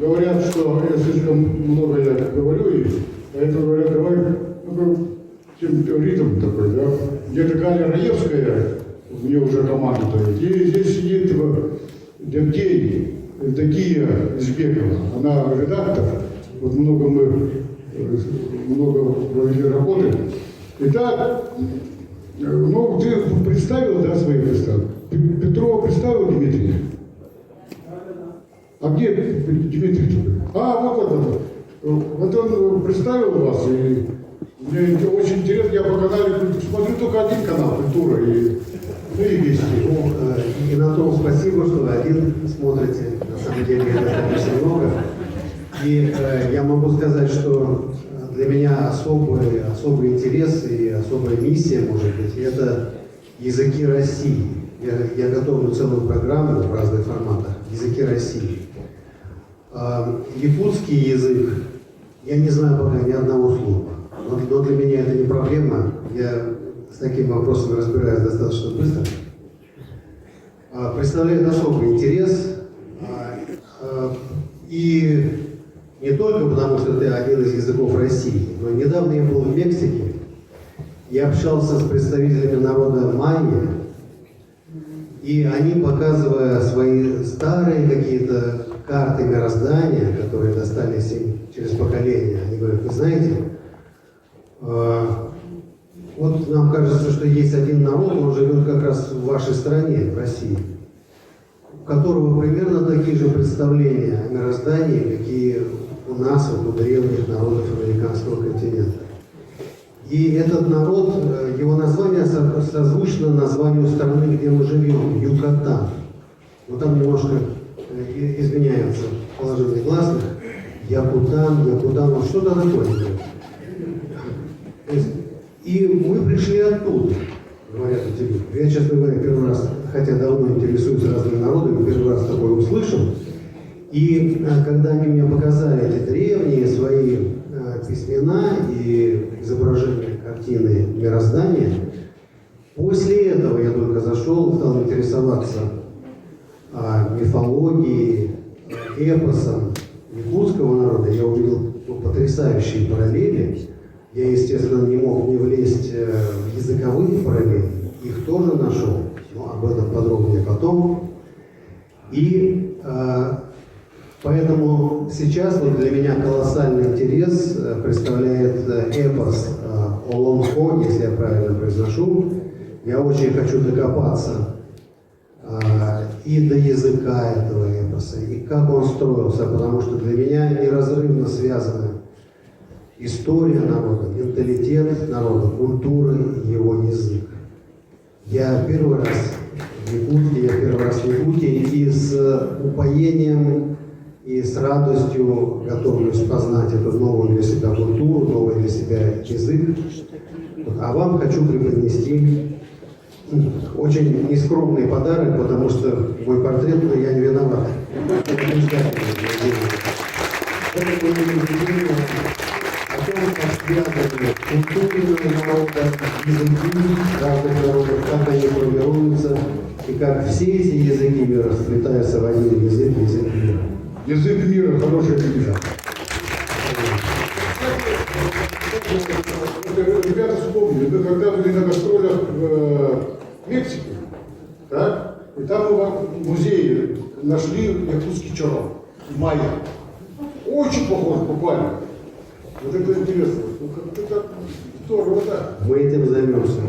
говорят, что я слишком много я говорю, и поэтому говорят, давай, ритм такой, да. Где-то Галя Раевская, мне уже командует, и здесь сидит Евгений, Евдокия Избекова, она редактор, вот много провели работы. Итак, ну, ты представил, да, свои представки? Петрова представил Дмитрия? А где Дмитрий? А, вот это вот. Вот он представил вас, и мне очень интересно, я по канале смотрю только один канал, «Культура», и вести. И на том спасибо, что вы один смотрите, на самом деле это достаточно много. И я могу сказать, что для меня особый интерес и особая миссия, может быть, это языки России. Я готовлю целую программу в разных форматах «Языки России». Якутский язык, я не знаю пока ни одного слова, но для меня это не проблема. Я с таким вопросом разбираюсь достаточно быстро. Представляет особый интерес. И не только потому, что это один из языков России, но недавно я был в Мексике и общался с представителями народа майя, и они, показывая свои старые какие-то карты мироздания, которые достались им через поколения, они говорят, вы знаете, вот нам кажется, что есть один народ, он живет как раз в вашей стране, в России, у которого примерно такие же представления о мироздании, какие у нас, вот, у древних народов американского континента. И этот народ, его название созвучно названию страны, где мы живем, Юкатан. Но там немножко изменяются положение гласных. Якутан, вот что-то такое. И мы пришли оттуда, говорят эти люди. Я, честно говоря, первый раз, хотя давно интересуюсь разными народами, первый раз такое услышал. И когда они мне показали эти древние свои письмена и изображения картины мироздания, после этого я только зашел, стал интересоваться мифологией, эпосом якутского народа. Я увидел потрясающие параллели. Я, естественно, не мог не влезть в языковые параллели. Их тоже нашел, но об этом подробнее потом. И поэтому сейчас вот для меня колоссальный интерес представляет эпос Олонхо, если я правильно произношу. Я очень хочу докопаться и до языка этого эпоса, и как он строился, потому что для меня неразрывно связаны история народа, менталитет народа, культура и его язык. Я первый раз в Якутии, и с упоением и с радостью готовлюсь познать эту новую для себя культуру, новый для себя язык. А вам хочу преподнести очень нескромный подарок, потому что мой портрет, но я не виноват. Это произведение о том, как связаны культурные народы, языки разных народов, как они формируются, и как все эти языки мира сплетаются в один язык мира. Язык мира, хорошая книга. Ребята вспомнили, мы когда были на гастролях в Мексике, так, и там мы в музее нашли якутский чаров, майя. Очень похож буквально. Вот это интересно. Это здорово, да? Мы этим займемся.